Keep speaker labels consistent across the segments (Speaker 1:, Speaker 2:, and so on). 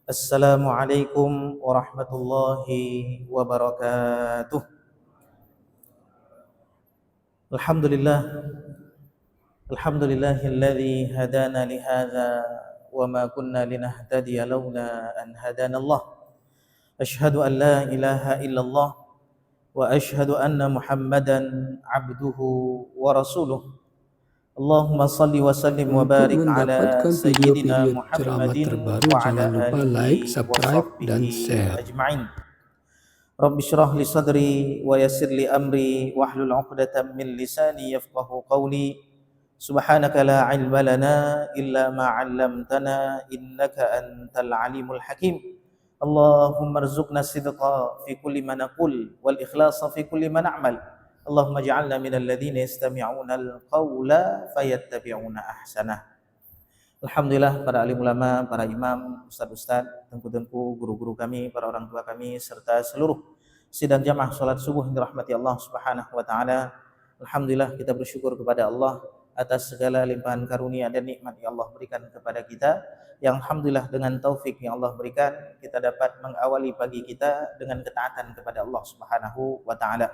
Speaker 1: Assalamualaikum warahmatullahi wabarakatuh. Alhamdulillah, alhamdulillahilladzi hadana lihadza wa ma kunna linahtadiya laula an hadanallah. Asyhadu an la ilaha illallah wa asyhadu anna Muhammadan abduhu wa rasuluh. Allahumma salli wa sallim wa
Speaker 2: Untuk
Speaker 1: barik ala
Speaker 2: mendapatkan
Speaker 1: sayyidina
Speaker 2: video-video ceramah
Speaker 1: Muhammadin
Speaker 2: terbaru,
Speaker 1: wa
Speaker 2: jangan
Speaker 1: ala
Speaker 2: lupa like,
Speaker 1: alihi wa
Speaker 2: subscribe, dan
Speaker 1: sahbihi
Speaker 2: share.
Speaker 1: ajma'in. Rabbi syrah li sadri wa yassir li amri wahlul 'uqdatam min lisani yafqahu qawli. Subhanaka la 'ilma lana illa ma 'allamtana innaka antal alimul hakim. Allahumma rzuqna sidqa fi kulli ma naqul wal ikhlasa fi kulli ma na'mal. Allahumma ja'alna minal ladzina yastami'una al-qawla fayattabi'una ahsanah. Alhamdulillah, para alim ulama, para imam, ustaz-ustaz, tengku-tengku, guru-guru kami, para orang tua kami, serta seluruh sidang jamaah salat subuh yang dirahmati Allah Subhanahu wa taala. Alhamdulillah, kita bersyukur kepada Allah atas segala limpahan karunia dan nikmat yang Allah berikan kepada kita. Yang alhamdulillah dengan taufik yang Allah berikan, kita dapat mengawali pagi kita dengan ketaatan kepada Allah Subhanahu wa taala,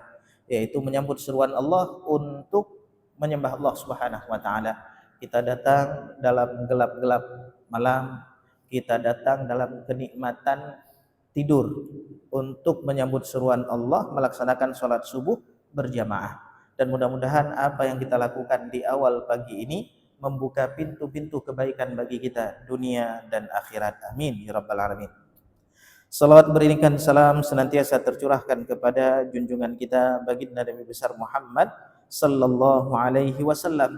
Speaker 1: yaitu menyambut seruan Allah untuk menyembah Allah Subhanahu wa taala. Kita datang dalam gelap-gelap malam, kita datang dalam kenikmatan tidur untuk menyambut seruan Allah, melaksanakan sholat subuh berjamaah. Dan mudah-mudahan apa yang kita lakukan di awal pagi ini membuka pintu-pintu kebaikan bagi kita dunia dan akhirat. Amin ya rabbal alamin. Salawat beriringkan salam senantiasa tercurahkan kepada junjungan kita baginda Nabi besar Muhammad sallallahu alaihi wasallam,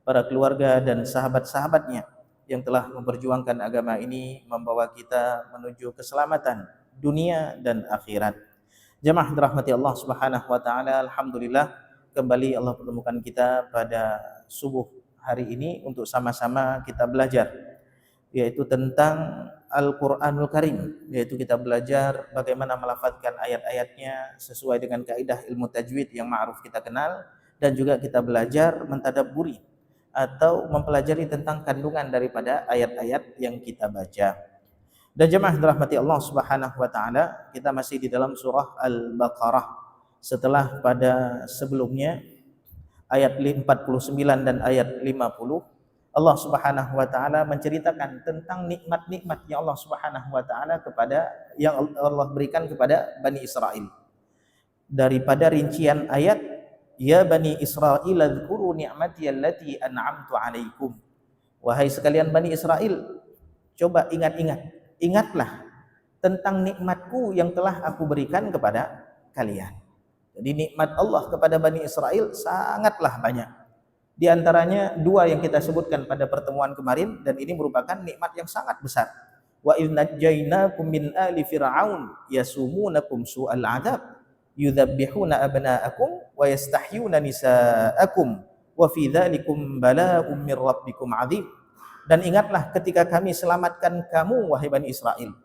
Speaker 1: para keluarga dan sahabat-sahabatnya yang telah memperjuangkan agama ini, membawa kita menuju keselamatan dunia dan akhirat. Jamaah dirahmati Allah Subhanahu wa taala, alhamdulillah kembali Allah pertemukan kita pada subuh hari ini untuk sama-sama kita belajar, yaitu tentang Al-Qur'anul Karim, yaitu kita belajar bagaimana melafadzkan ayat-ayatnya sesuai dengan kaidah ilmu tajwid yang ma'ruf kita kenal, dan juga kita belajar mentadabburi atau mempelajari tentang kandungan daripada ayat-ayat yang kita baca. Dan jemaah dirahmati Allah Subhanahu wa taala, kita masih di dalam surah Al-Baqarah. Setelah pada sebelumnya ayat 49 dan ayat 50, Allah Subhanahu wa taala menceritakan tentang nikmat-nikmat yang Allah Subhanahu wa taala yang Allah berikan kepada Bani Israel. Daripada rincian ayat, ya Bani Israel adhkuru ni'mati allati an'amtu alaikum. Wahai sekalian Bani Israel, coba ingatlah tentang nikmatku yang telah aku berikan kepada kalian. Jadi nikmat Allah kepada Bani Israel sangatlah banyak. Di antaranya dua yang kita sebutkan pada pertemuan kemarin, dan ini merupakan nikmat yang sangat besar. Wa idh najjaynakum min ali fir'aun yasumunakum su'al 'adzab yudzabbihuna abna'akum wa yastahyuna nisa'akum wa fi dzalikum bala'un mir rabbikum 'adzim. Dan ingatlah ketika kami selamatkan kamu wahai Bani Israel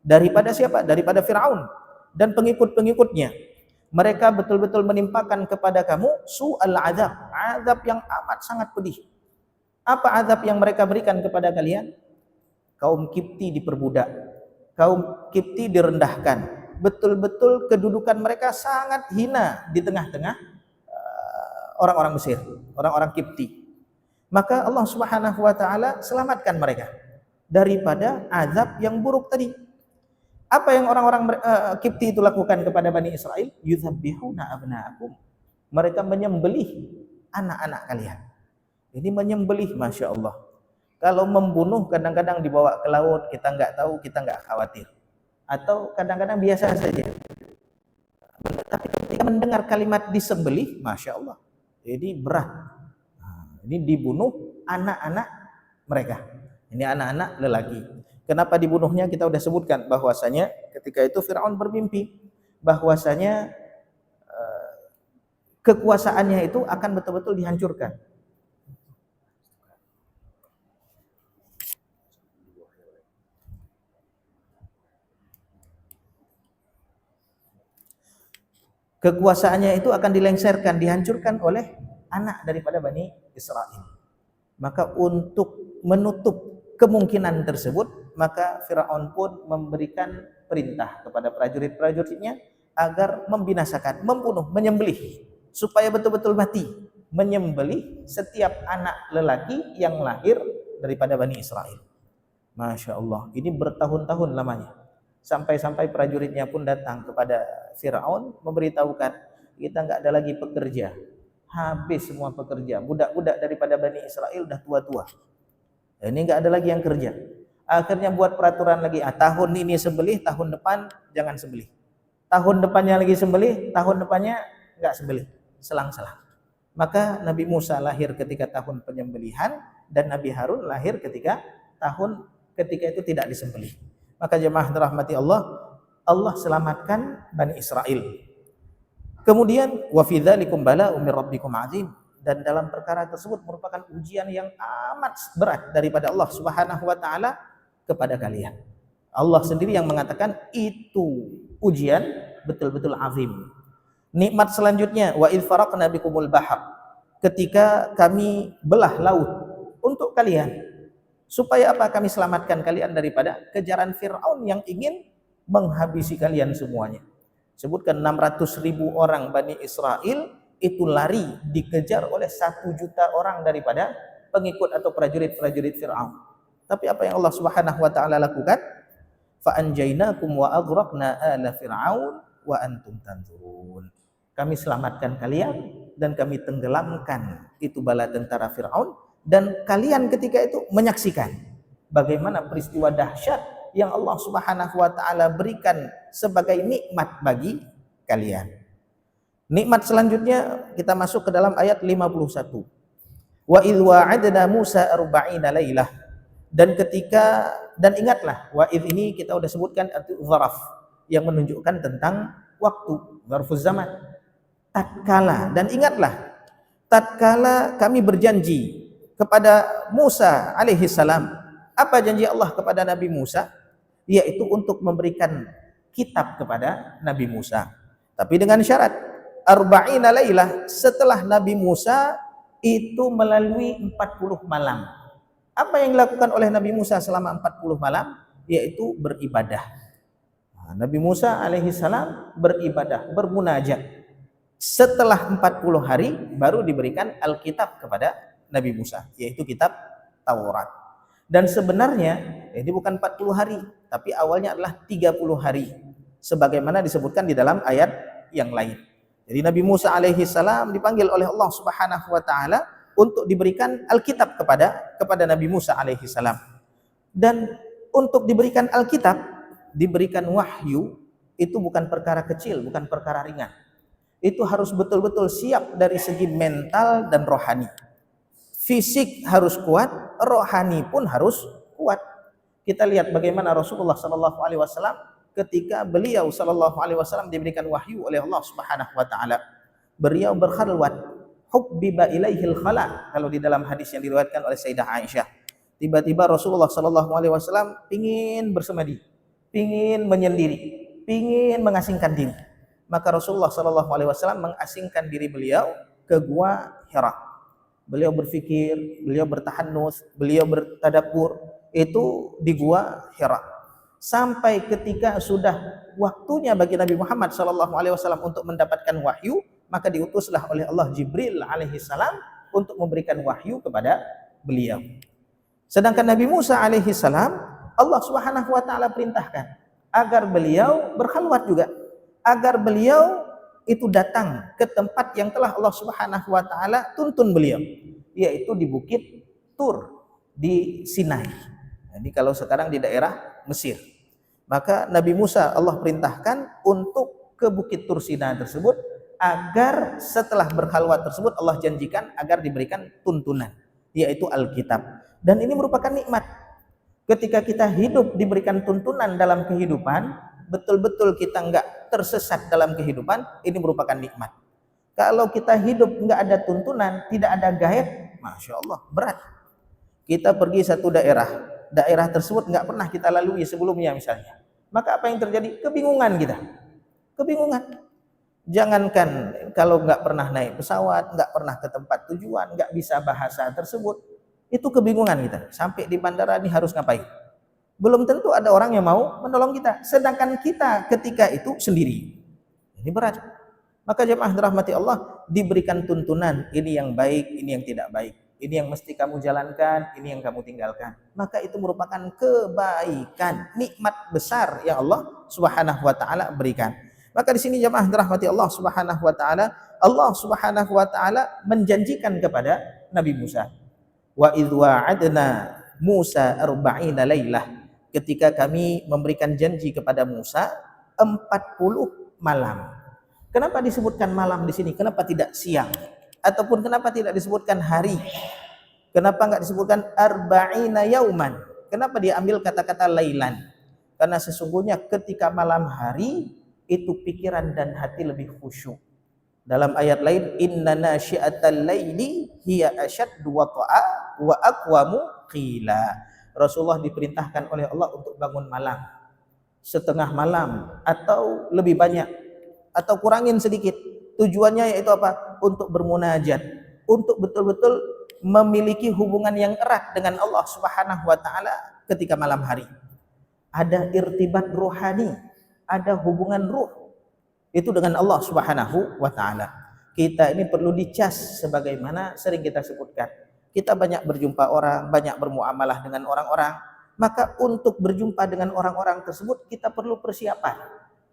Speaker 1: daripada siapa? Daripada Firaun dan pengikut-pengikutnya. Mereka betul-betul menimpakan kepada kamu su'al azab, azab yang amat sangat pedih. Apa azab yang mereka berikan kepada kalian? Kaum Kipti diperbudak, kaum Kipti direndahkan, betul-betul kedudukan mereka sangat hina di tengah-tengah orang-orang Mesir, orang-orang Kipti. Maka Allah Subhanahu wa taala selamatkan mereka daripada azab yang buruk tadi. Apa yang orang-orang Kipti itu lakukan kepada Bani Israel? Yudzabbihuna abna'akum. Mereka menyembelih anak-anak kalian. Ini menyembelih, Masya Allah. Kalau membunuh kadang-kadang dibawa ke laut, kita nggak tahu, kita nggak khawatir. Atau kadang-kadang biasa saja. Tapi ketika mendengar kalimat disembelih, Masya Allah, jadi berat. Ini dibunuh anak-anak mereka. Ini anak-anak lelaki. Kenapa dibunuhnya kita sudah sebutkan, bahwasanya ketika itu Firaun bermimpi bahwasanya kekuasaannya itu akan betul-betul dihancurkan. Kekuasaannya itu akan dilengsarkan, dihancurkan oleh anak daripada Bani Israel. Maka untuk menutup kemungkinan tersebut, maka Firaun pun memberikan perintah kepada prajurit-prajuritnya agar membinasakan, membunuh, menyembelih supaya betul-betul mati, menyembelih setiap anak lelaki yang lahir daripada Bani Israel. Masya Allah, ini bertahun-tahun lamanya. Sampai-sampai prajuritnya pun datang kepada Firaun memberitahukan, kita nggak ada lagi pekerja, habis semua pekerja, budak-budak daripada Bani Israel udah tua-tua, ini nggak ada lagi yang kerja. Akhirnya buat peraturan lagi, tahun ini sembelih, tahun depan jangan sembelih, tahun depannya lagi sembelih, tahun depannya nggak sembelih, selang-selang. Maka Nabi Musa lahir ketika tahun penyembelihan dan Nabi Harun lahir ketika itu tidak disembelih. Maka jemaah dirahmati Allah, Allah selamatkan Bani Israel. Kemudian wa fi dzalikum bala'un mir rabbikum 'azim, dan dalam perkara tersebut merupakan ujian yang amat berat daripada Allah Subhanahu wa taala kepada kalian. Allah sendiri yang mengatakan itu ujian betul-betul azim. Nikmat selanjutnya, wa idz faraqna bikumul bahr, ketika kami belah laut untuk kalian. Supaya apa? Kami selamatkan kalian daripada kejaran Firaun yang ingin menghabisi kalian semuanya. Sebutkan 600.000 orang Bani Israel itu lari dikejar oleh 1 juta orang daripada pengikut atau prajurit-prajurit Firaun. Tapi apa yang Allah Subhanahu wa taala lakukan? Fa anjaynakum wa aghraqna ala fir'aun wa antum tanzurun. Kami selamatkan kalian dan kami tenggelamkan itu bala tentara Firaun, dan kalian ketika itu menyaksikan bagaimana peristiwa dahsyat yang Allah Subhanahu wa taala berikan sebagai nikmat bagi kalian. Nikmat selanjutnya kita masuk ke dalam ayat 51. Wa idz wa'adna Musa 40 lailah, dan ingatlah, wa idz ini kita sudah sebutkan dzaraf yang menunjukkan tentang waktu, dzarfuz zaman. Tatkala, dan ingatlah tatkala kami berjanji kepada Musa alaihi salam. Apa janji Allah kepada Nabi Musa? Yaitu untuk memberikan kitab kepada Nabi Musa. Tapi dengan syarat 40 lailah, setelah Nabi Musa itu melalui 40 malam. Apa yang dilakukan oleh Nabi Musa selama 40 malam? Yaitu beribadah. Nabi Musa alaihi salam beribadah, bermunajat. Setelah 40 hari baru diberikan Alkitab kepada Nabi Musa, yaitu kitab Taurat. Dan sebenarnya ini bukan 40 hari, tapi awalnya adalah 30 hari. Sebagaimana disebutkan di dalam ayat yang lain. Jadi Nabi Musa alaihi salam dipanggil oleh Allah Subhanahu wa taala untuk diberikan Alkitab kepada Nabi Musa alaihi salam. Dan untuk diberikan Alkitab, diberikan wahyu, itu bukan perkara kecil, bukan perkara ringan. Itu harus betul-betul siap dari segi mental dan rohani. Fisik harus kuat, rohani pun harus kuat. Kita lihat bagaimana Rasulullah sallallahu alaihi wasallam ketika beliau sallallahu alaihi wasallam diberikan wahyu oleh Allah Subhanahu wa taala. Beliau berkhalwat, hubbiba ilaihil khala, kalau di dalam hadis yang diriwayatkan oleh Sayyidah Aisyah. Tiba-tiba Rasulullah sallallahu alaihi wasallam pingin bersemadi, pingin menyendiri, pingin mengasingkan diri. Maka Rasulullah sallallahu alaihi wasallam mengasingkan diri beliau ke gua Hira. Beliau berfikir, beliau bertahanus, beliau bertadabbur itu di gua Hira. Sampai ketika sudah waktunya bagi Nabi Muhammad sallallahu alaihi wasallam untuk mendapatkan wahyu, maka diutuslah oleh Allah Jibril alaihi salam untuk memberikan wahyu kepada beliau. Sedangkan Nabi Musa alaihi salam, Allah Subhanahu wa taala perintahkan agar beliau berkhalwat juga, agar beliau itu datang ke tempat yang telah Allah Subhanahu wa taala tuntun beliau, yaitu di Bukit Tur di Sinai. Jadi kalau sekarang di daerah Mesir. Maka Nabi Musa Allah perintahkan untuk ke Bukit Tur Sinai tersebut, agar setelah berkhalwat tersebut Allah janjikan agar diberikan tuntunan, yaitu Alkitab. Dan ini merupakan nikmat. Ketika kita hidup diberikan tuntunan dalam kehidupan, betul-betul kita enggak tersesat dalam kehidupan, ini merupakan nikmat. Kalau kita hidup enggak ada tuntunan, tidak ada guide, Masya Allah, berat. Kita pergi satu daerah tersebut enggak pernah kita lalui sebelumnya misalnya. Maka apa yang terjadi? Kebingungan kita. Kebingungan. Jangankan kalau enggak pernah naik pesawat, enggak pernah ke tempat tujuan, enggak bisa bahasa tersebut, itu kebingungan kita. Sampai di bandara ini harus ngapain? Belum tentu ada orang yang mau menolong kita, sedangkan kita ketika itu sendiri. Ini berat. Maka jemaah dirahmati Allah, diberikan tuntunan, ini yang baik, ini yang tidak baik. Ini yang mesti kamu jalankan, ini yang kamu tinggalkan. Maka itu merupakan kebaikan, nikmat besar yang Allah Subhanahu wa taala berikan. Maka di sini jemaah dirahmati Allah Subhanahu wa taala, Allah Subhanahu wa taala menjanjikan kepada Nabi Musa. Wa idh wa'adna Musa 40 lailah. Ketika kami memberikan janji kepada Musa 40 malam. Kenapa disebutkan malam di sini? Kenapa tidak siang? Ataupun kenapa tidak disebutkan hari? Kenapa enggak disebutkan arba'ina yauman? Kenapa dia ambil kata-kata lailan? Karena sesungguhnya ketika malam hari itu pikiran dan hati lebih khusyuk. Dalam ayat lain, inna nasyi'atal laili hiya asyaddu wata'a wa aqwamu qila. Rasulullah diperintahkan oleh Allah untuk bangun malam, setengah malam atau lebih banyak, atau kurangin sedikit. Tujuannya yaitu apa? Untuk bermunajat, untuk betul-betul memiliki hubungan yang erat dengan Allah Subhanahu wa taala ketika malam hari. Ada irtibat rohani, ada hubungan ruh itu dengan Allah Subhanahu wa taala. Kita ini perlu dicas sebagaimana sering kita sebutkan. Kita banyak berjumpa orang, banyak bermuamalah dengan orang-orang, maka untuk berjumpa dengan orang-orang tersebut kita perlu persiapan.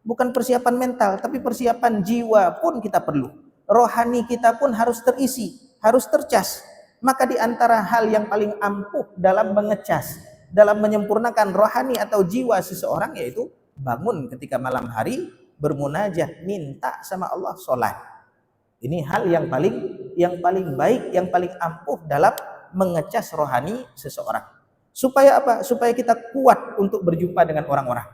Speaker 1: Bukan persiapan mental, tapi persiapan jiwa pun kita perlu. Rohani kita pun harus terisi, harus tercas. Maka di antara hal yang paling ampuh dalam mengecas, dalam menyempurnakan rohani atau jiwa seseorang, yaitu bangun ketika malam hari, bermunajat, minta sama Allah, sholat. Ini hal yang paling baik, yang paling ampuh dalam mengecas rohani seseorang. Supaya apa? Supaya kita kuat untuk berjumpa dengan orang-orang.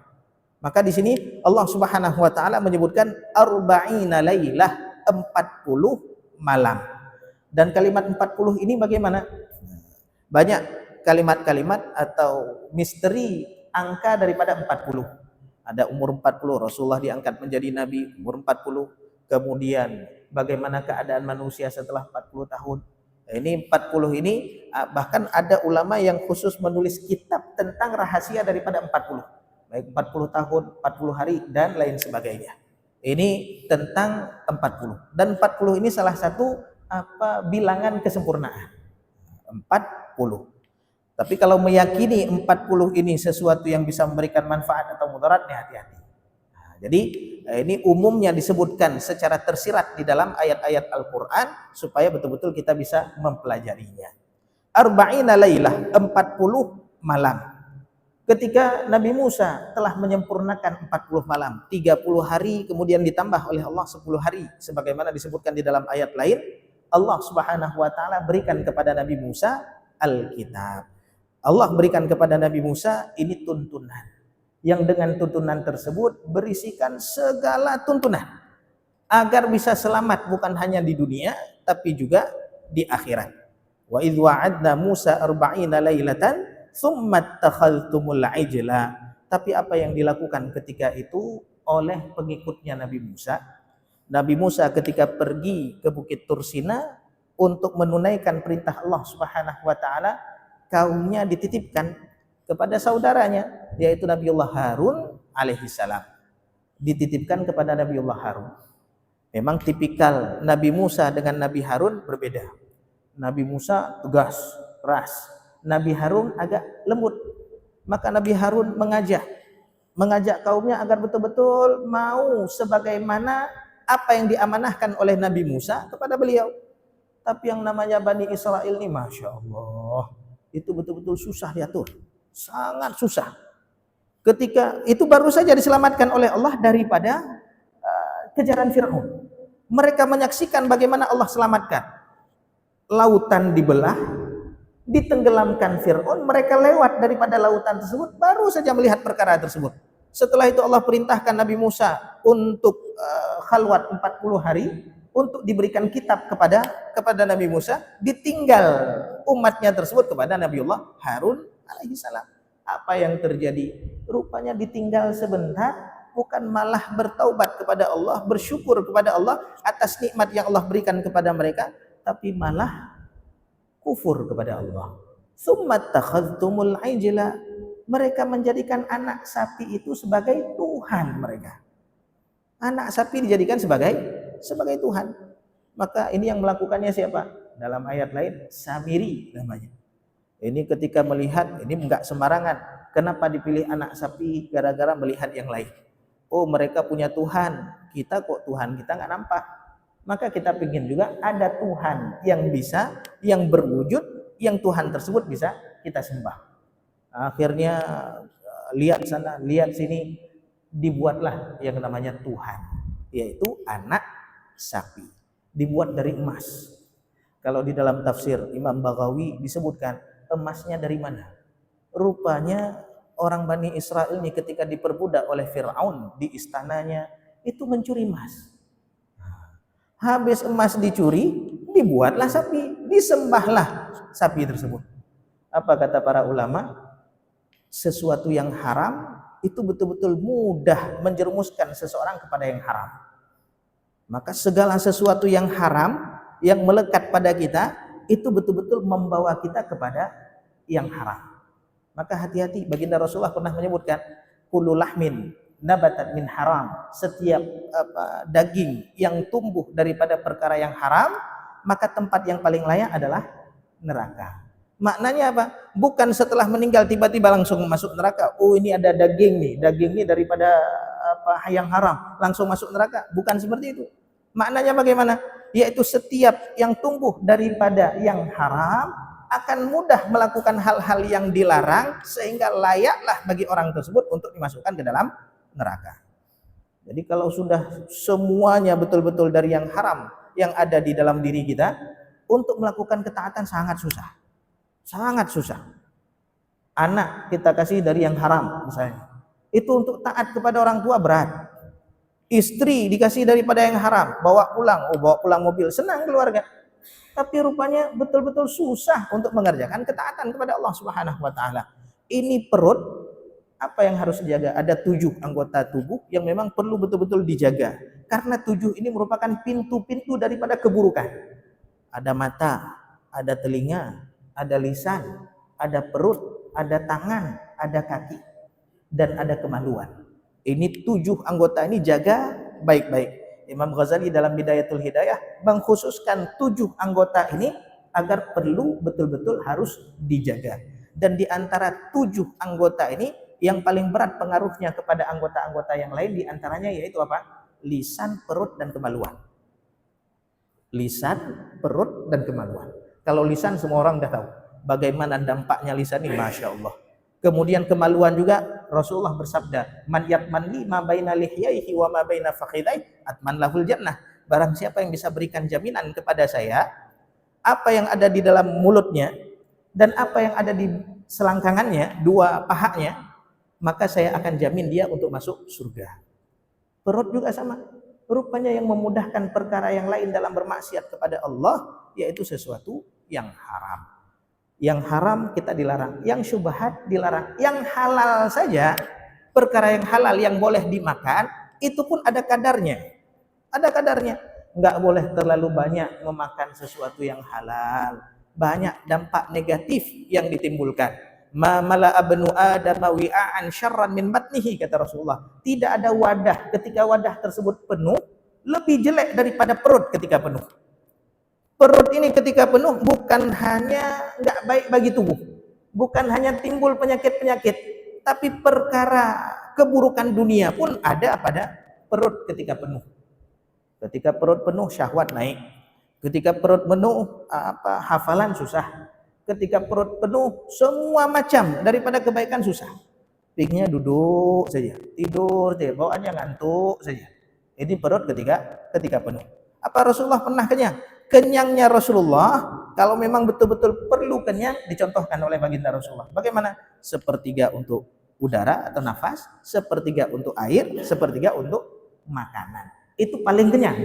Speaker 1: Maka di sini Allah Subhanahu wa taala menyebutkan arba'ina lailah, 40 malam. Dan kalimat 40 ini bagaimana? Banyak kalimat-kalimat atau misteri angka daripada 40. Ada umur 40, Rasulullah diangkat menjadi nabi umur 40. Kemudian bagaimana keadaan manusia setelah 40 tahun. Ini 40 ini bahkan ada ulama yang khusus menulis kitab tentang rahasia daripada 40. Baik 40 tahun, 40 hari, dan lain sebagainya. Ini tentang 40. Dan 40 ini salah satu bilangan kesempurnaan. 40. Tapi kalau meyakini 40 ini sesuatu yang bisa memberikan manfaat atau mudaratnya, hati-hati. Jadi ini umumnya disebutkan secara tersirat di dalam ayat-ayat Al-Quran supaya betul-betul kita bisa mempelajarinya. Arba'ina lailah, 40 malam. Ketika Nabi Musa telah menyempurnakan 40 malam, 30 hari kemudian ditambah oleh Allah 10 hari sebagaimana disebutkan di dalam ayat lain, Allah Subhanahu wa taala berikan kepada Nabi Musa Alkitab. Allah berikan kepada Nabi Musa ini tuntunan, yang dengan tuntunan tersebut berisikan segala tuntunan agar bisa selamat bukan hanya di dunia tapi juga di akhirat. Wa idh wa'adna Musa 40 lailatan tsumma takhaltumul ijla. Tapi apa yang dilakukan ketika itu oleh pengikutnya Nabi Musa? Nabi Musa ketika pergi ke Bukit Tursina untuk menunaikan perintah Allah Subhanahu wa taala, kaumnya dititipkan kepada saudaranya yaitu Nabiullah Harun alaihi salam. Dititipkan kepada Nabiullah Harun. Memang tipikal Nabi Musa dengan Nabi Harun berbeda. Nabi Musa tegas, keras. Nabi Harun agak lembut. Maka Nabi Harun mengajak kaumnya agar betul-betul mau sebagaimana apa yang diamanahkan oleh Nabi Musa kepada beliau. Tapi yang namanya Bani Israel ini, Masya Allah, itu betul-betul susah diatur. Sangat susah. Ketika itu baru saja diselamatkan oleh Allah daripada kejaran Fir'aun. Mereka menyaksikan bagaimana Allah selamatkan. Lautan dibelah, ditenggelamkan Fir'aun, mereka lewat daripada lautan tersebut, baru saja melihat perkara tersebut. Setelah itu Allah perintahkan Nabi Musa untuk khalwat 40 hari, untuk diberikan kitab kepada Nabi Musa, ditinggal umatnya tersebut kepada Nabiullah Harun alaihi salam. Apa yang terjadi? Rupanya ditinggal sebentar, bukan malah bertaubat kepada Allah, bersyukur kepada Allah atas nikmat yang Allah berikan kepada mereka, tapi malah kufur kepada Allah. Tsumma takhadtumul ijla. Mereka menjadikan anak sapi itu sebagai Tuhan mereka. Anak sapi dijadikan sebagai Tuhan. Maka ini yang melakukannya siapa? Dalam ayat lain, Samiri namanya. Ini ketika melihat, ini enggak sembarangan. Kenapa dipilih anak sapi? Gara-gara melihat yang lain. Oh, mereka punya Tuhan. Kita kok Tuhan kita enggak nampak. Maka kita ingin juga ada Tuhan yang bisa, yang berwujud, yang Tuhan tersebut bisa kita sembah. Akhirnya lihat sana, lihat sini, dibuatlah yang namanya Tuhan, yaitu anak sapi, dibuat dari emas. Kalau di dalam tafsir Imam Baghawi disebutkan emasnya dari mana? Rupanya orang Bani Israel ini ketika diperbudak oleh Fir'aun di istananya itu mencuri emas. Habis emas dicuri, dibuatlah sapi, disembahlah sapi tersebut. Apa kata para ulama? Sesuatu yang haram itu betul-betul mudah menjerumuskan seseorang kepada yang haram. Maka segala sesuatu yang haram yang melekat pada kita itu betul-betul membawa kita kepada yang haram. Maka hati-hati, baginda Rasulullah pernah menyebutkan kullu lahmin nabatat min haram, setiap daging yang tumbuh daripada perkara yang haram, maka tempat yang paling layak adalah neraka. Maknanya apa? Bukan setelah meninggal tiba-tiba langsung masuk neraka. Oh, ini ada daging nih, daging ini daripada yang haram, langsung masuk neraka. Bukan seperti itu. Maknanya bagaimana? Yaitu setiap yang tumbuh daripada yang haram akan mudah melakukan hal-hal yang dilarang sehingga layaklah bagi orang tersebut untuk dimasukkan ke dalam neraka. Jadi kalau sudah semuanya betul-betul dari yang haram yang ada di dalam diri kita, untuk melakukan ketaatan sangat susah. Sangat susah. Anak kita kasih dari yang haram misalnya, itu untuk taat kepada orang tua berat. Istri dikasih daripada yang haram, bawa pulang mobil, senang keluarga. Tapi rupanya betul-betul susah untuk mengerjakan ketaatan kepada Allah Subhanahu wa taala. Ini perut, apa yang harus dijaga? Ada 7 anggota tubuh yang memang perlu betul-betul dijaga. Karena 7 ini merupakan pintu-pintu daripada keburukan. Ada mata, ada telinga, ada lisan, ada perut, ada tangan, ada kaki, dan ada kemaluan. Ini 7 anggota ini jaga baik-baik. Imam Ghazali dalam Bidayatul Hidayah mengkhususkan 7 anggota ini agar perlu betul-betul harus dijaga. Dan di antara 7 anggota ini yang paling berat pengaruhnya kepada anggota-anggota yang lain di antaranya yaitu apa? Lisan, perut, dan kemaluan. Lisan, perut, dan kemaluan. Kalau lisan semua orang dah tahu bagaimana dampaknya lisan ini, Masya Allah. Kemudian kemaluan juga Rasulullah bersabda, man yatman li ma baina lihyaihi wa ma baina fakhidai atman lahul jannah. Barang siapa yang bisa berikan jaminan kepada saya apa yang ada di dalam mulutnya dan apa yang ada di selangkangannya, 2 pahanya, maka saya akan jamin dia untuk masuk surga. Perut juga sama. Rupanya yang memudahkan perkara yang lain dalam bermaksiat kepada Allah yaitu sesuatu yang haram. Yang haram kita dilarang, yang syubhat dilarang. Yang halal saja, perkara yang halal yang boleh dimakan, itu pun ada kadarnya. Ada kadarnya. Enggak boleh terlalu banyak memakan sesuatu yang halal. Banyak dampak negatif yang ditimbulkan. Ma mala abnu adam wi'an syarran min batnihi, kata Rasulullah. Tidak ada wadah ketika wadah tersebut penuh lebih jelek daripada perut ketika penuh. Perut ini ketika penuh bukan hanya enggak baik bagi tubuh, bukan hanya timbul penyakit-penyakit, tapi perkara keburukan dunia pun ada pada perut ketika penuh. Ketika perut penuh syahwat naik. Ketika perut penuh hafalan susah. Ketika perut penuh semua macam daripada kebaikan susah. Pikirnya duduk saja, tidur saja, bawaannya ngantuk saja. Ini perut ketika penuh. Apa Rasulullah pernah kenyang? Kenyangnya Rasulullah kalau memang betul-betul perlu kenyang dicontohkan oleh baginda Rasulullah. Bagaimana? Sepertiga untuk udara atau nafas, sepertiga untuk air, sepertiga untuk makanan. Itu paling kenyang.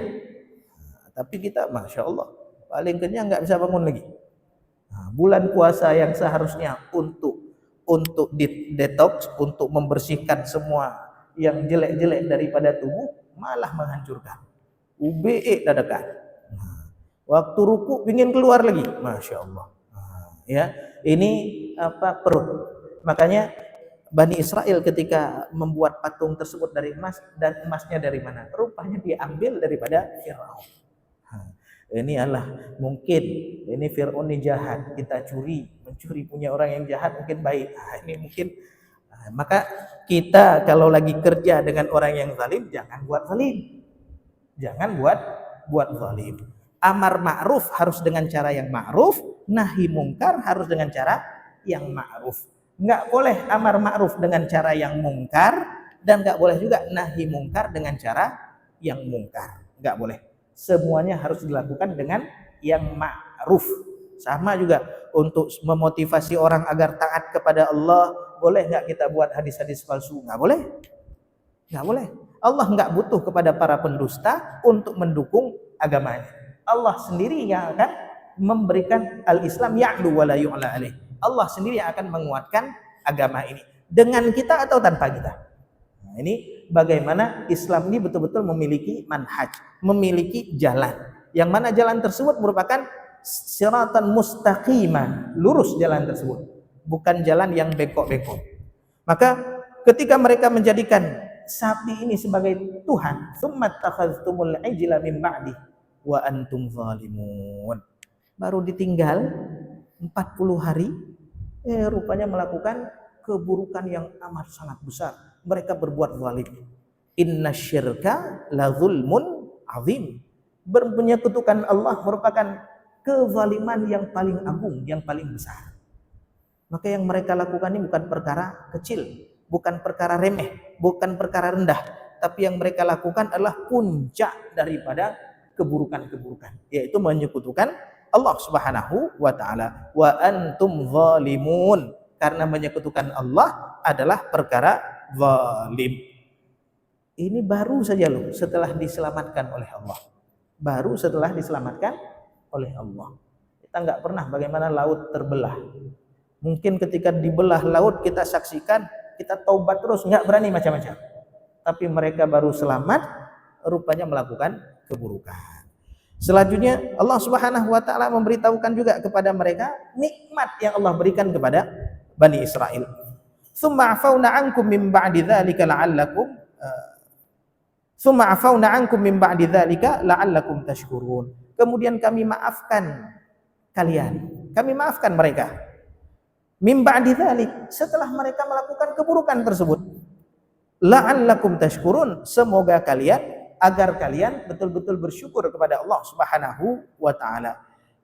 Speaker 1: Tapi kita, Masya Allah, paling kenyang nggak bisa bangun lagi. Bulan puasa yang seharusnya untuk detox, untuk membersihkan semua yang jelek-jelek daripada tubuh, malah menghancurkan. UBE dadakan. Waktu ruku ingin keluar lagi, Masya Allah. Ya, ini perut. Makanya Bani Israel ketika membuat patung tersebut dari emas, dan emasnya dari mana? Rupanya diambil daripada Firaun. Ini adalah mungkin ini Firaun ini jahat, kita mencuri punya orang yang jahat mungkin baik. Ini mungkin maka kita kalau lagi kerja dengan orang yang zalim jangan buat zalim. Jangan buat zalim. Amar ma'ruf harus dengan cara yang ma'ruf, nahi mungkar harus dengan cara yang ma'ruf. Enggak boleh amar ma'ruf dengan cara yang mungkar, dan enggak boleh juga nahi mungkar dengan cara yang mungkar. Enggak boleh. Semuanya harus dilakukan dengan yang ma'ruf. Sama juga untuk memotivasi orang agar taat kepada Allah, boleh enggak kita buat hadis-hadis palsu? Enggak boleh. Enggak boleh. Allah enggak butuh kepada para pendusta untuk mendukung agamanya. Allah sendiri yang akan memberikan al-Islam ya'lu wa la yu'la alaih. Allah sendiri yang akan menguatkan agama ini. Dengan kita atau tanpa kita. Nah, ini bagaimana Islam ini betul-betul memiliki manhaj, memiliki jalan. Yang mana jalan tersebut merupakan siratan mustaqimah, lurus jalan tersebut. Bukan jalan yang bengkok-bengkok. Maka ketika mereka menjadikan sapi ini sebagai Tuhan, tsumma takhadztumul ijla min ba'di wa antum zalimun. Baru ditinggal 40 hari, rupanya melakukan keburukan yang amat sangat besar. Mereka berbuat zalim. Innasyirka la zulmun azim. Menyekutukan Allah merupakan kezaliman yang paling agung, yang paling besar. Maka yang mereka lakukan ini bukan perkara kecil, bukan perkara remeh, bukan perkara rendah, tapi yang mereka lakukan adalah puncak daripada keburukan-keburukan, yaitu menyekutukan Allah Subhanahu wa taala. Wa antum zalimun, karena menyekutukan Allah adalah perkara zalim. Ini baru saja loh setelah diselamatkan oleh Allah. Baru setelah diselamatkan oleh Allah. Kita enggak pernah bagaimana laut terbelah. Mungkin ketika dibelah laut kita saksikan, kita taubat terus, enggak berani macam-macam. Tapi mereka baru selamat, rupanya melakukan keburukan. Selanjutnya Allah Subhanahu wa taala memberitahukan juga kepada mereka nikmat yang Allah berikan kepada Bani Israel. Tsumma afauna 'ankum min ba'di dzalika la'allakum tashkurun. Kemudian kami maafkan kalian. Kami maafkan mereka. Min ba'di dzalik, setelah mereka melakukan keburukan tersebut. La'allakum tashkurun, semoga agar kalian betul-betul bersyukur kepada Allah Subhanahu wa taala.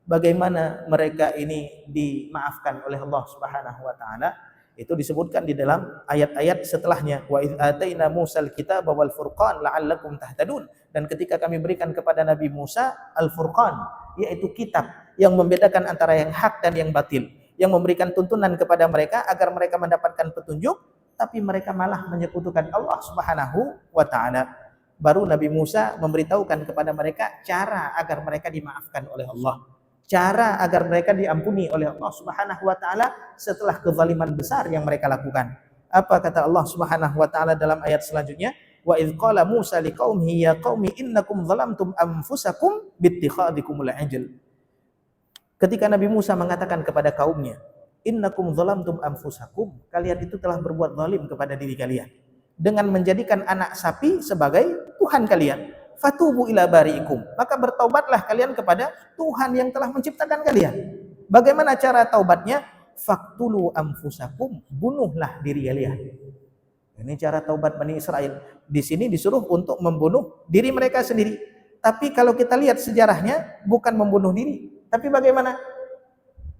Speaker 1: Bagaimana mereka ini dimaafkan oleh Allah Subhanahu wa taala? Itu disebutkan di dalam ayat-ayat setelahnya. Wa idz ataina Musal kitaba wal furqan la'allakum tahtadun. Dan ketika kami berikan kepada Nabi Musa al-Furqan, yaitu kitab yang membedakan antara yang hak dan yang batil, yang memberikan tuntunan kepada mereka agar mereka mendapatkan petunjuk, tapi mereka malah menyekutukan Allah Subhanahu wa taala. Baru Nabi Musa memberitahukan kepada mereka cara agar mereka dimaafkan oleh Allah, cara agar mereka diampuni oleh Allah Subhanahu wa taala setelah kezaliman besar yang mereka lakukan. Apa kata Allah Subhanahu wa taala dalam ayat selanjutnya? Wa idz qala Musa liqaumihi ya qaumi innakum zalamtum anfusakum bittikhadikumul ijl. Ketika Nabi Musa mengatakan kepada kaumnya, innakum zalamtum anfusakum, kalian itu telah berbuat zalim kepada diri kalian dengan menjadikan anak sapi sebagai Tuhan kalian. Fatubu ila bari'ikum, maka bertaubatlah kalian kepada Tuhan yang telah menciptakan kalian. Bagaimana cara taubatnya? Faqtulu anfusakum, bunuhlah diri kalian. Ini cara taubat Bani Israel. Di sini disuruh untuk membunuh diri mereka sendiri. Tapi kalau kita lihat sejarahnya, bukan membunuh diri, tapi bagaimana?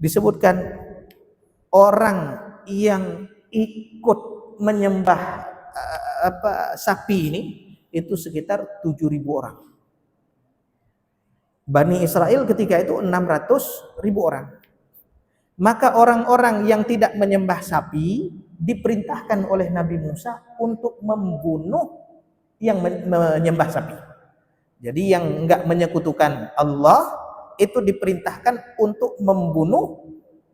Speaker 1: Disebutkan orang yang ikut menyembah sapi ini itu sekitar 7.000 orang. Bani Israel ketika itu 600.000 orang. Maka orang-orang yang tidak menyembah sapi diperintahkan oleh Nabi Musa untuk membunuh yang menyembah sapi. Jadi yang enggak menyekutukan Allah itu diperintahkan untuk membunuh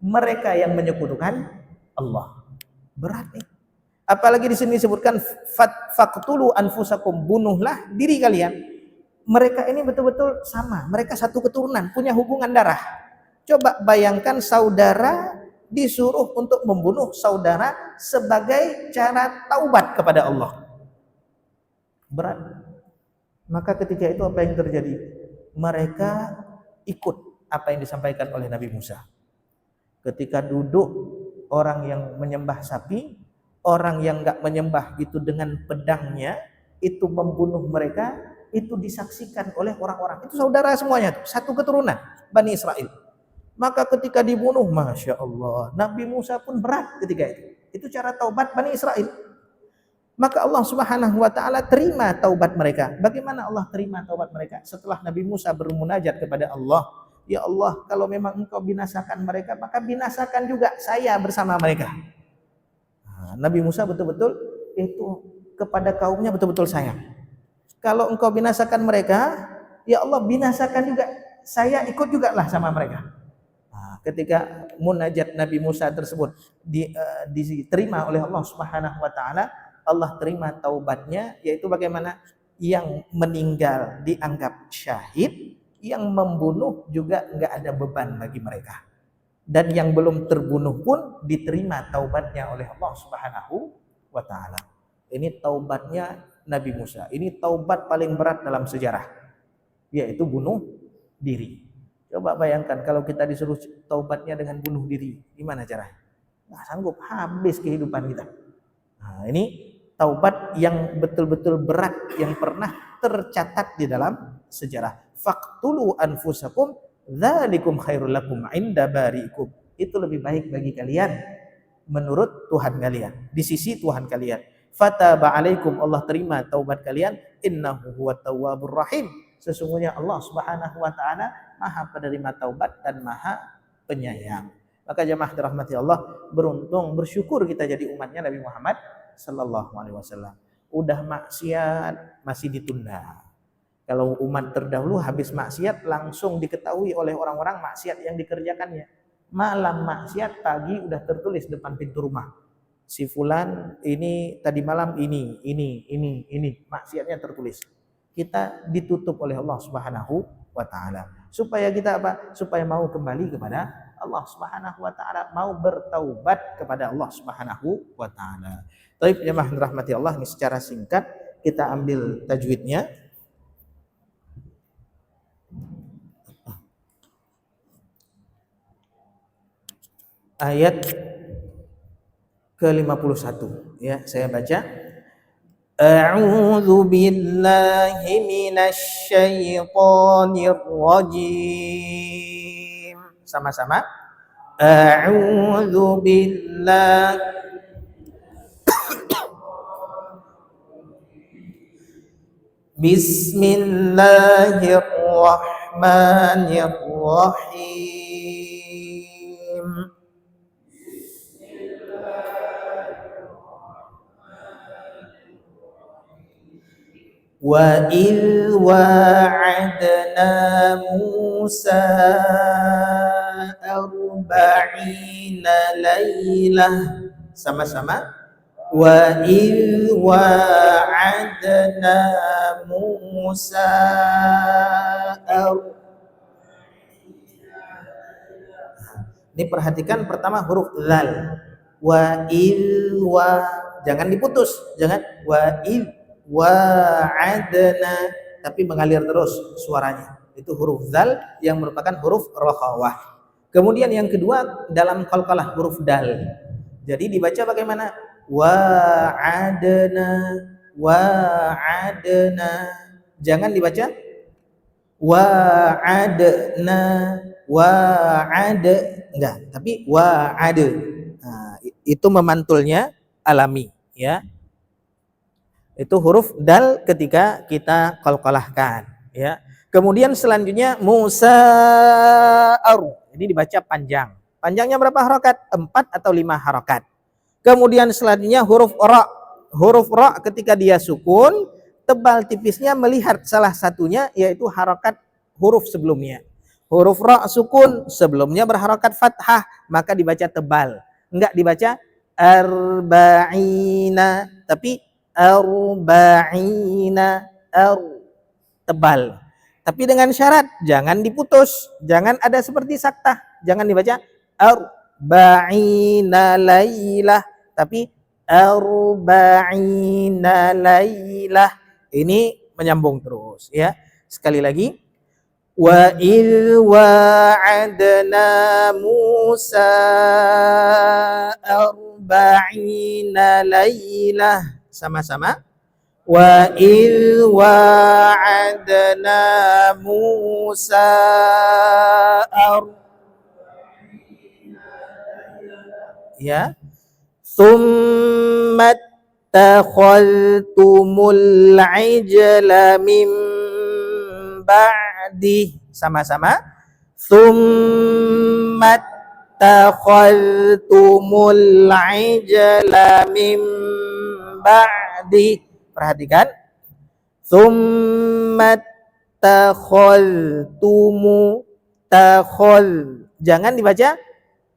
Speaker 1: mereka yang menyekutukan Allah. Berat nih. Apalagi di sini disebutkan faqtulu anfusakum, bunuhlah diri kalian. Mereka ini betul-betul sama, mereka satu keturunan, punya hubungan darah. Coba bayangkan saudara disuruh untuk membunuh saudara sebagai cara taubat kepada Allah. Berat. Maka ketika itu apa yang terjadi? Mereka ikut apa yang disampaikan oleh Nabi Musa. Ketika duduk orang yang menyembah sapi, orang yang enggak menyembah itu dengan pedangnya itu membunuh mereka, itu disaksikan oleh orang-orang. Itu saudara semuanya, satu keturunan Bani Israel. Maka ketika dibunuh, Masya Allah, Nabi Musa pun berat ketika itu. Itu cara taubat Bani Israel. Maka Allah Subhanahu wa ta'ala terima taubat mereka. Bagaimana Allah terima taubat mereka? Setelah Nabi Musa bermunajat kepada Allah, ya Allah, kalau memang engkau binasakan mereka, maka binasakan juga saya bersama mereka. Nah, Nabi Musa betul-betul itu kepada kaumnya betul-betul sayang. Kalau engkau binasakan mereka, ya Allah binasakan juga saya, ikut juga lah sama mereka. Ketika munajat Nabi Musa tersebut diterima oleh Allah Subhanahu wa taala, Allah terima taubatnya, yaitu bagaimana yang meninggal dianggap syahid, yang membunuh juga enggak ada beban bagi mereka. Dan yang belum terbunuh pun diterima taubatnya oleh Allah Subhanahu wa taala. Ini taubatnya Nabi Musa. Ini taubat paling berat dalam sejarah, yaitu bunuh diri. Coba bayangkan kalau kita disuruh taubatnya dengan bunuh diri, gimana caranya? Nggak sanggup, habis kehidupan kita. Nah, ini taubat yang betul-betul berat yang pernah tercatat di dalam sejarah. Faqtulu anfusakum dzalikum khairul lakum inda bariikum. Itu lebih baik bagi kalian menurut Tuhan kalian, di sisi Tuhan kalian. Fataba alaikum, Allah terima taubat kalian, innahu huwat tawwabur rahim. Sesungguhnya Allah Subhanahu wa taala Maha penerima taubat dan Maha penyayang. Maka jemaah dirahmati Allah, beruntung, bersyukur kita jadi umatnya Nabi Muhammad sallallahu alaihi wasallam. Udah maksiat masih ditunda. Kalau umat terdahulu habis maksiat langsung diketahui oleh orang-orang maksiat yang dikerjakannya. Malam maksiat, pagi udah tertulis depan pintu rumah. Si fulan ini tadi malam ini maksiatnya tertulis. Kita ditutup oleh Allah Subhanahu wa taala. Supaya kita apa? Supaya mau kembali kepada Allah Subhanahu wa taala, mau bertaubat kepada Allah Subhanahu wa taala. Baik, jemaah rahmati Allah, ini secara singkat kita ambil tajwidnya. Ayat ke-51 ya, saya baca. A'udzu billahi minasy syaithanir rajim. Sama-sama. A'udzu billahi Bismillahirrahmanirrahim. Wa idh wa'adna Musa arba'ina lailah. Sama-sama. Wa idh wa'adna Musa Ini perhatikan pertama huruf zal. Wa idh wa, jangan diputus, jangan wa idh wa'adna, tapi mengalir terus suaranya. Itu huruf zal yang merupakan huruf rokhawah. Kemudian yang kedua dalam qalqalah huruf dal. Jadi dibaca bagaimana? Wa'adna, wa'adna. Jangan dibaca wa'adna, wa'ad, enggak, tapi wa'ad. Nah, itu memantulnya alami, ya. Itu huruf dal ketika kita qalqalahkan, ya. Kemudian selanjutnya musa'ar. Ini dibaca panjang. Panjangnya berapa harakat? 4 atau 5 harakat. Kemudian selanjutnya huruf ra. Huruf ra ketika dia sukun, tebal tipisnya melihat salah satunya yaitu harakat huruf sebelumnya. Huruf ra sukun, sebelumnya berharakat fathah, maka dibaca tebal. Enggak dibaca arba'ina, tapi arba'ina, tebal. Tapi dengan syarat jangan diputus, jangan ada seperti saktah, jangan dibaca arba'ina lailah, tapi arba'ina lailah. Ini menyambung terus ya. Sekali lagi, wa il wa'adna Musa arba'ina lailah. Sama-sama. Wa il wa'adna Musa ya. Tsumma takhadtumul ijla min ba'di. Sama-sama. Tsumma takhadtumul ijla min ba'di. Perhatikan. Tsumma takhadtumu takhal. Jangan dibaca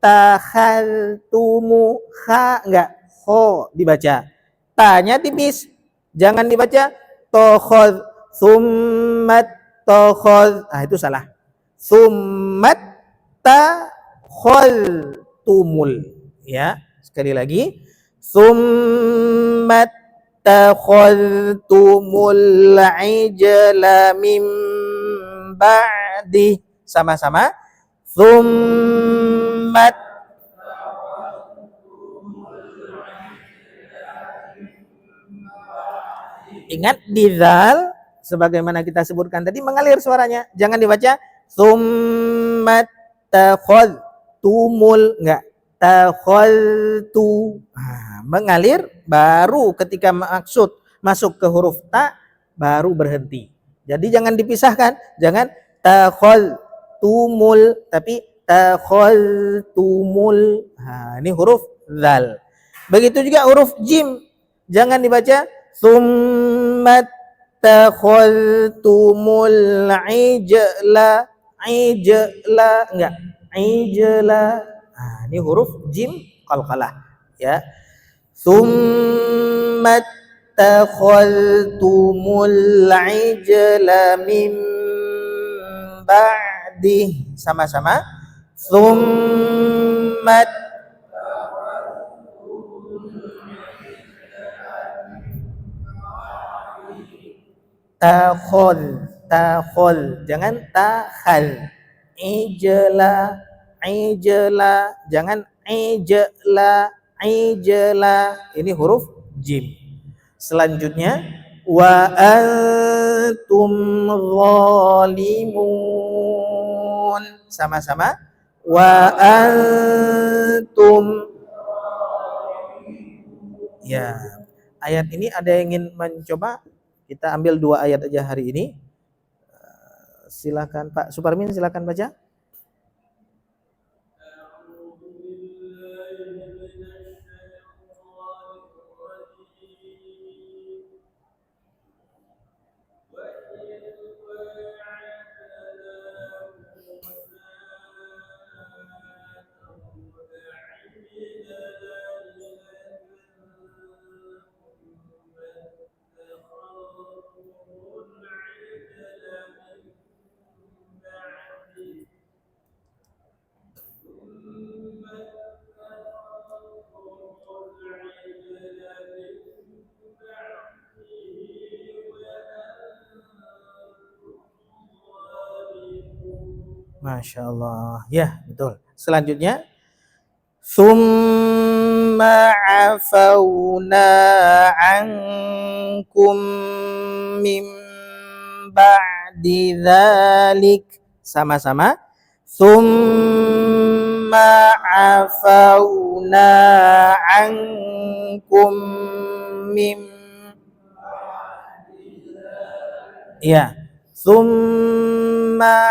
Speaker 1: takhaltumu, kha enggak, kho dibaca. Tanya tipis, jangan dibaca tokhod, summat tokhod. Nah itu salah. Summat takhaltumul. Ya, sekali lagi. Summat takhaltumul ijla min ba'di. Sama-sama. Tsummat. Ingat di dzal sebagaimana kita sebutkan tadi mengalir suaranya. Jangan dibaca tsummat takhadtumul, enggak, takhaltu. Nah, mengalir baru ketika masuk ke huruf ta baru berhenti. Jadi jangan dipisahkan, jangan takhaltumul tapi takhaltumul. Nah, ini huruf dzal. Begitu juga huruf jim. Jangan dibaca summat takhaltumul ijla, enggak, ijla. Nah, ini huruf jim qalqalah ya. Summat takhaltumul ijla min ba'di. Sama-sama. Tsummat. Takhol, jangan takhal. Ijla, jangan ijla. Ini huruf jim. Selanjutnya wa antum zalimun. Sama-sama. Wa antum. Ya, ayat ini ada yang ingin mencoba? Kita ambil 2 ayat aja hari ini. Silakan Pak Suparmin, silakan baca. Masya Allah. Ya, betul. Selanjutnya. Summa afawna ankum mim ba'di dzalik. Sama-sama. Summa afawna ankum mim. Ya. Summa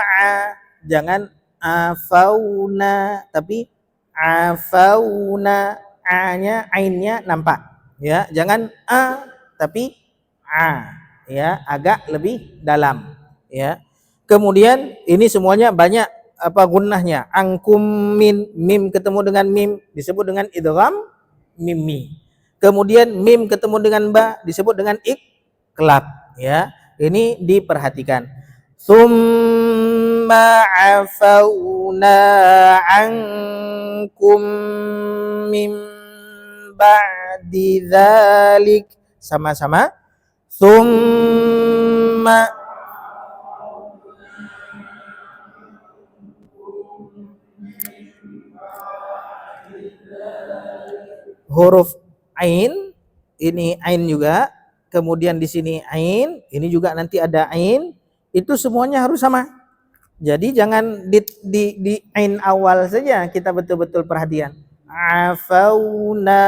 Speaker 1: jangan afauna tapi afauna, a-nya ainnya nampak ya, jangan a tapi a ya, agak lebih dalam ya. Kemudian ini semuanya banyak apa gunnahnya. Angkum min, mim ketemu dengan mim disebut dengan idgham mimmi. Kemudian mim ketemu dengan ba disebut dengan iqlab ya. Ini diperhatikan. Tsumma afauna ankum min ba'di dzalik. Sama-sama. Tsumma, huruf ain, ini ain juga, kemudian di sini ain, ini juga nanti ada ain, itu semuanya harus sama. Jadi jangan di ain awal saja kita betul-betul perhatian. Afauna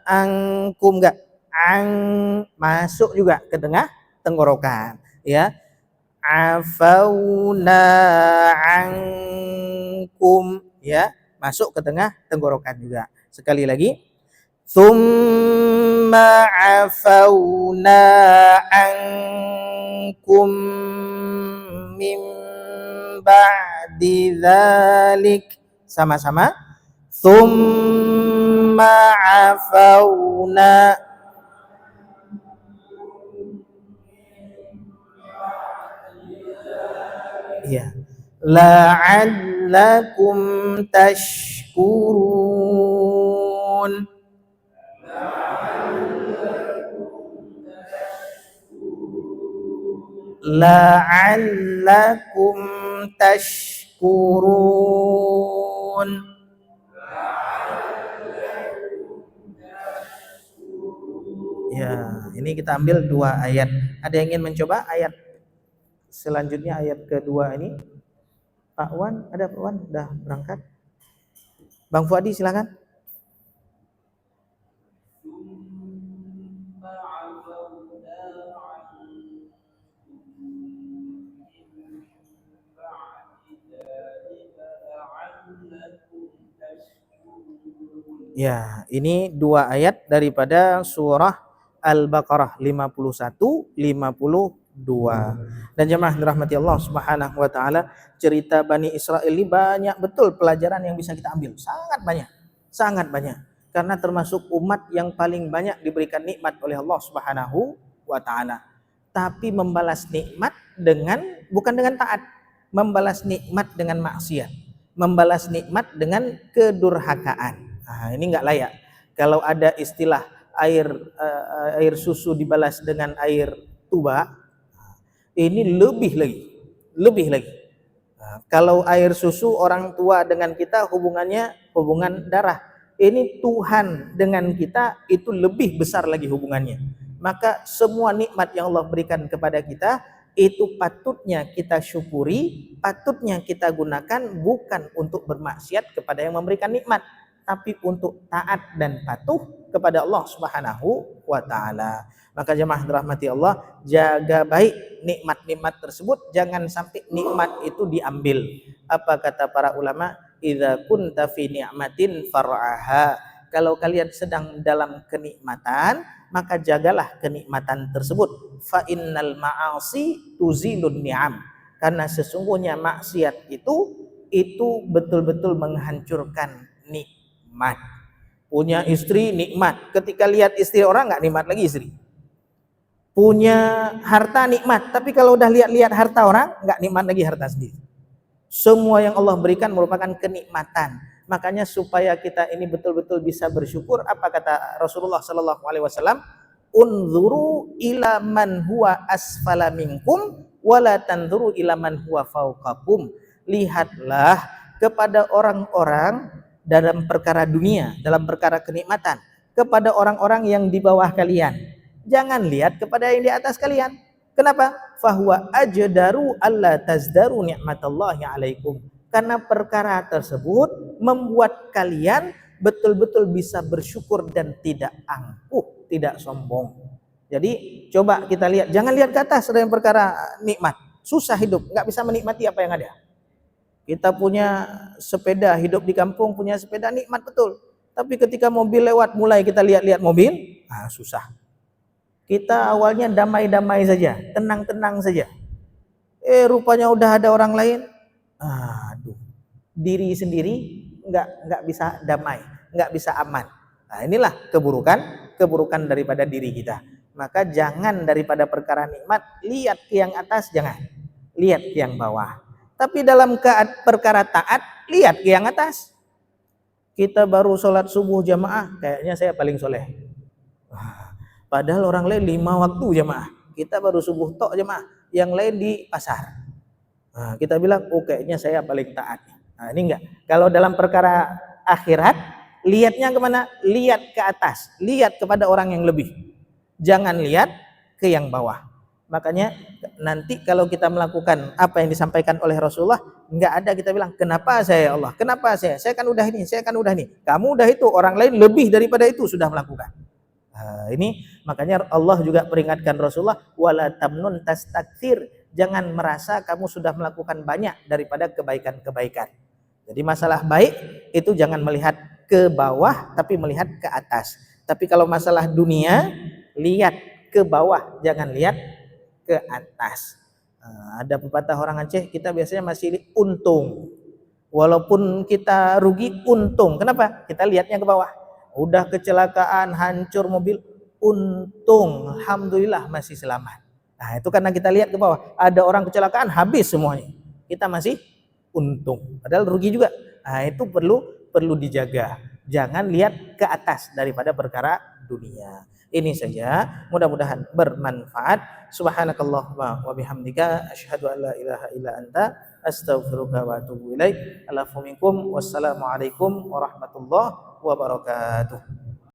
Speaker 1: angkum, enggak, ang masuk juga ke tengah tenggorokan, ya. Afauna angkum, ya, masuk ke tengah tenggorokan juga. Sekali lagi, Tsumma afauna ankum min ba'di dzalik. Sama-sama. Tsumma afauna. Ya. La'allakum tashkurun. La'allakum tashkurun. Ya, ini kita ambil 2 ayat. Ada yang ingin mencoba ayat selanjutnya, ayat kedua ini? Pak Wan, ada Pak Wan? Udah berangkat? Bang Fuadi silakan. Ya, ini 2 ayat daripada surah Al-Baqarah 51, 52. Dan jemaah dirahmati Allah Subhanahu wa taala, cerita Bani Israil ini banyak betul pelajaran yang bisa kita ambil. Sangat banyak. Sangat banyak. Karena termasuk umat yang paling banyak diberikan nikmat oleh Allah Subhanahu wa taala. Tapi membalas nikmat bukan dengan taat, membalas nikmat dengan maksiat, membalas nikmat dengan kedurhakaan. Nah, ini nggak layak. Kalau ada istilah air susu dibalas dengan air tuba, ini lebih lagi. Nah, kalau air susu orang tua dengan kita hubungannya hubungan darah. Ini Tuhan dengan kita itu lebih besar lagi hubungannya. Maka semua nikmat yang Allah berikan kepada kita itu patutnya kita syukuri, patutnya kita gunakan bukan untuk bermaksiat kepada yang memberikan nikmat, tapi untuk taat dan patuh kepada Allah Subhanahu wa taala. Maka jemaah dirahmati Allah, jaga baik nikmat-nikmat tersebut, jangan sampai nikmat itu diambil. Apa kata para ulama? Idza kunta fi ni'matin far'aha. Kalau kalian sedang dalam kenikmatan, maka jagalah kenikmatan tersebut. Fa innal ma'asi tuzilun ni'am. Karena sesungguhnya maksiat itu betul-betul menghancurkan nikmat. Punya istri nikmat, ketika lihat istri orang nggak nikmat lagi istri. Punya harta nikmat, tapi kalau udah lihat-lihat harta orang nggak nikmat lagi harta sendiri. Semua yang Allah berikan merupakan kenikmatan. Makanya supaya kita ini betul-betul bisa bersyukur, apa kata Rasulullah sallallahu alaihi wasallam? Unzuru ila man huwa asfala minkum wala tanzuru ila man huwa fawqakum. Lihatlah kepada orang-orang dalam perkara dunia, dalam perkara kenikmatan, kepada orang-orang yang di bawah kalian. Jangan lihat kepada yang di atas kalian. Kenapa? Fahuwa ajdaru alla tazdaru ni'matallahi alaikum. Karena perkara tersebut membuat kalian betul-betul bisa bersyukur dan tidak angkuh, tidak sombong. Jadi coba kita lihat, jangan lihat ke atas dengan perkara nikmat. Susah hidup, nggak bisa menikmati apa yang ada. Kita punya sepeda, hidup di kampung punya sepeda nikmat betul. Tapi ketika mobil lewat, mulai kita lihat-lihat mobil, susah. Kita awalnya damai-damai saja, tenang-tenang saja. Rupanya udah ada orang lain. Aduh, diri sendiri nggak bisa damai, nggak bisa aman. Nah, inilah keburukan daripada diri kita. Maka jangan daripada perkara nikmat lihat ke yang atas, jangan. lihat ke yang bawah. Tapi dalam perkara taat, lihat ke yang atas. Kita baru sholat subuh jamaah, kayaknya saya paling soleh. Padahal orang lain 5 waktu jamaah, kita baru subuh tok jamaah, yang lain di pasar. Nah, kita bilang, oh kayaknya saya paling taat. Nah, ini enggak. Kalau dalam perkara akhirat, lihatnya kemana? Lihat ke atas, lihat kepada orang yang lebih. Jangan lihat ke yang bawah. Makanya nanti kalau kita melakukan apa yang disampaikan oleh Rasulullah, enggak ada kita bilang, kenapa saya ya Allah? Kenapa saya? Saya kan udah ini, saya kan udah ini. Kamu udah itu, orang lain lebih daripada itu sudah melakukan. Nah, ini makanya Allah juga peringatkan Rasulullah, wala tamnun tastakthir. Jangan merasa kamu sudah melakukan banyak daripada kebaikan-kebaikan. Jadi masalah baik itu jangan melihat ke bawah tapi melihat ke atas. Tapi kalau masalah dunia, lihat ke bawah, jangan lihat ke atas. Nah, ada pepatah orang Aceh, kita biasanya masih untung. Walaupun kita rugi, untung. Kenapa? Kita lihatnya ke bawah. Udah kecelakaan, hancur mobil, untung. Alhamdulillah masih selamat. Nah, itu karena kita lihat ke bawah. Ada orang kecelakaan, habis semuanya. Kita masih untung. Padahal rugi juga. Nah, itu perlu dijaga. Jangan lihat ke atas daripada perkara dunia. Ini saja, mudah-mudahan bermanfaat. Subhanakallahumma wa bihamdika asyhadu an la ilaha illa anta astaghfiruka wa atubu ilaik. Alafu minkum. Wassalamualaikum warahmatullahi wabarakatuh.